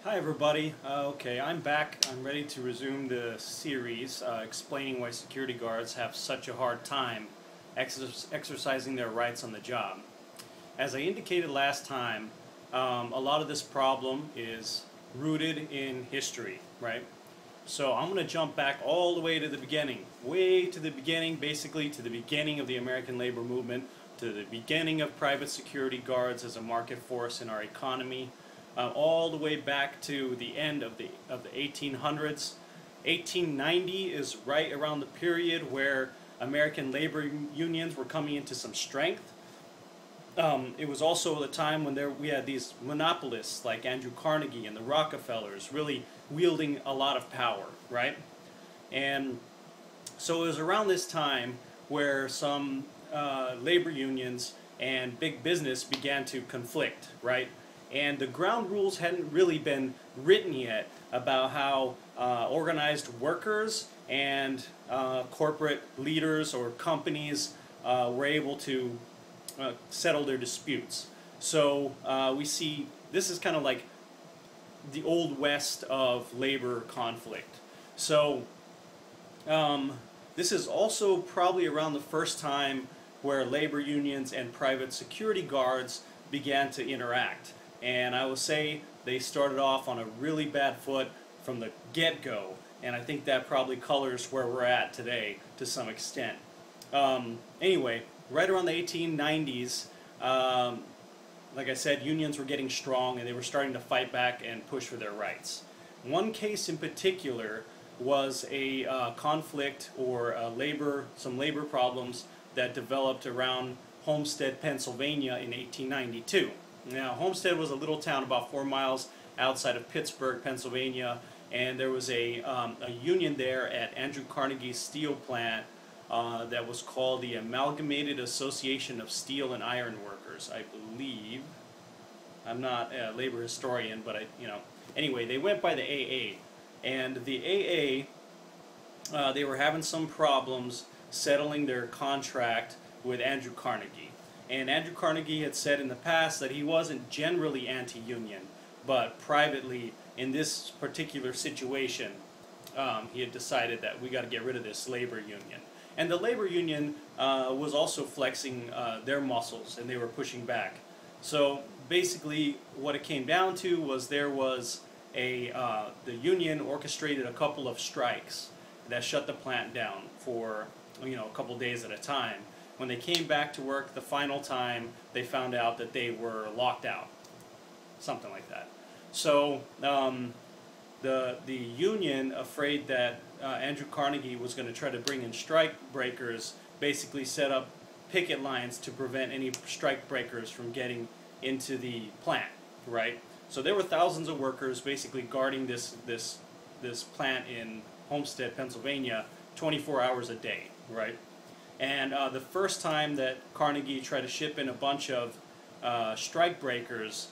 Hi everybody. Okay, I'm back. I'm ready to resume the series explaining why security guards have such a hard time exercising their rights on the job. As I indicated last time, a lot of this problem is rooted in history, right? So I'm going to jump back all the way to the beginning, way to the beginning, basically to the beginning of the American labor movement, to the beginning of private security guards as a market force in our economy. All the way back to the end of the 1800s. 1890 is right around the period where American labor unions were coming into some strength. It was also the time when we had these monopolists like Andrew Carnegie and the Rockefellers really wielding a lot of power, right? And so it was around this time where some labor unions and big business began to conflict, right? And the ground rules hadn't really been written yet about how organized workers and corporate leaders or companies were able to settle their disputes. So we see this is kind of like the old west of labor conflict. So this is also probably around the first time where labor unions and private security guards began to interact. And I will say they started off on a really bad foot from the get-go, and I think that probably colors where we're at today to some extent. Anyway, right around the 1890s, like I said, unions were getting strong and they were starting to fight back and push for their rights. One case in particular was a conflict or some labor problems that developed around Homestead, Pennsylvania in 1892. Now, Homestead was a little town about 4 miles outside of Pittsburgh, Pennsylvania, and there was a union there at Andrew Carnegie's steel plant that was called the Amalgamated Association of Steel and Iron Workers, I believe. I'm not a labor historian, but anyway, they went by the AA, and the AA, they were having some problems settling their contract with Andrew Carnegie. And Andrew Carnegie had said in the past that he wasn't generally anti-union, but privately, in this particular situation, he had decided that we got to get rid of this labor union. And the labor union was also flexing their muscles, and they were pushing back. So basically, what it came down to was there was the union orchestrated a couple of strikes that shut the plant down for a couple days at a time. When they came back to work the final time, they found out that they were locked out, something like that. So the union, afraid that Andrew Carnegie was going to try to bring in strike breakers, basically set up picket lines to prevent any strike breakers from getting into the plant, right? So there were thousands of workers basically guarding this plant in Homestead, Pennsylvania, 24 hours a day, right? And the first time that Carnegie tried to ship in a bunch of strike breakers,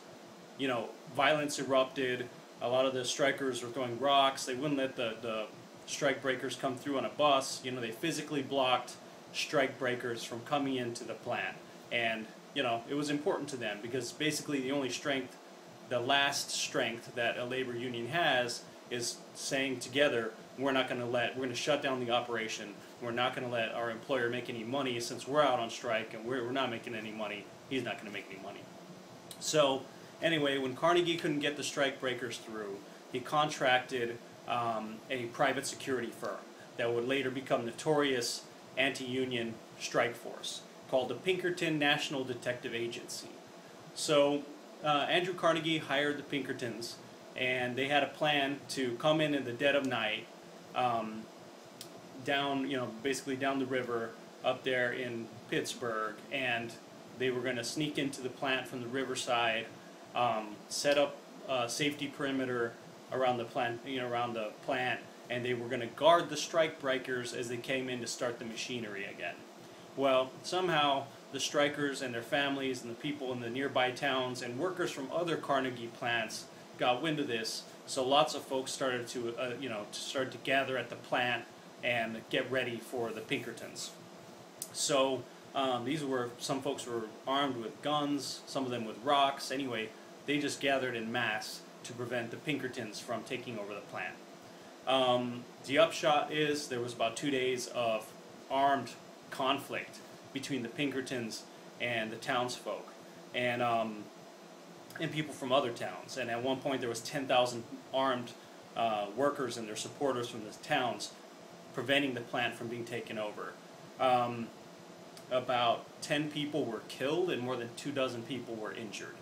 violence erupted. A lot of the strikers were throwing rocks. They wouldn't let the strike breakers come through on a bus. They physically blocked strike breakers from coming into the plant. And, it was important to them because basically the last strength that a labor union has is saying together, we're going to shut down the operation. We're not going to let our employer make any money since we're out on strike and we're not making any money. He's not going to make any money. So anyway, when Carnegie couldn't get the strike breakers through, he contracted a private security firm that would later become notorious anti-union strike force called the Pinkerton National Detective Agency. So Andrew Carnegie hired the Pinkertons, and they had a plan to come in the dead of night, basically down the river up there in Pittsburgh, and they were going to sneak into the plant from the riverside, set up a safety perimeter around the plant, and they were going to guard the strike breakers as they came in to start the machinery again. Well, somehow the strikers and their families and the people in the nearby towns and workers from other Carnegie plants got wind of this, so lots of folks started to gather at the plant and get ready for the Pinkertons. So some folks were armed with guns, some of them with rocks. Anyway, they just gathered in mass to prevent the Pinkertons from taking over the plant. The upshot is there was about 2 days of armed conflict between the Pinkertons and the townsfolk, and people from other towns. And at one point there was 10,000 armed workers and their supporters from the towns preventing the plant from being taken over. About 10 people were killed and more than 24 people were injured.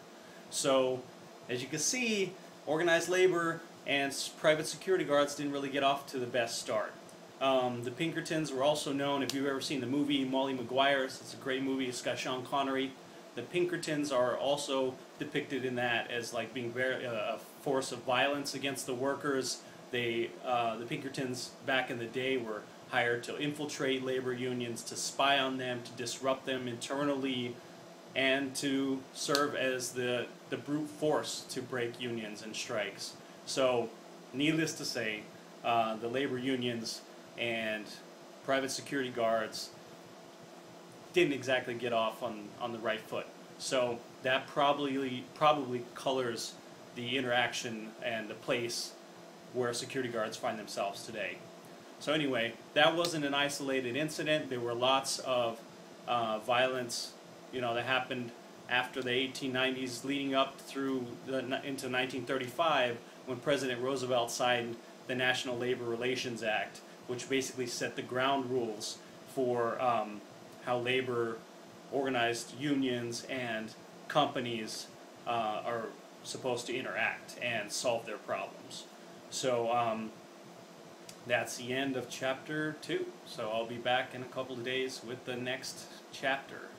So, as you can see, organized labor and private security guards didn't really get off to the best start. The Pinkertons were also known, if you've ever seen the movie Molly Maguire's, it's a great movie, it's got Sean Connery. The Pinkertons are also depicted in that as like being a force of violence against the workers. The Pinkertons back in the day were hired to infiltrate labor unions, to spy on them, to disrupt them internally, and to serve as the brute force to break unions and strikes. So, needless to say, the labor unions and private security guards didn't exactly get off on the right foot. So that probably colors the interaction and the place where security guards find themselves today. So anyway, that wasn't an isolated incident. There were lots of violence, that happened after the 1890s, leading up through into 1935, when President Roosevelt signed the National Labor Relations Act, which basically set the ground rules for how labor, organized unions, and companies are supposed to interact and solve their problems. So that's the end of chapter 2. So I'll be back in a couple of days with the next chapter.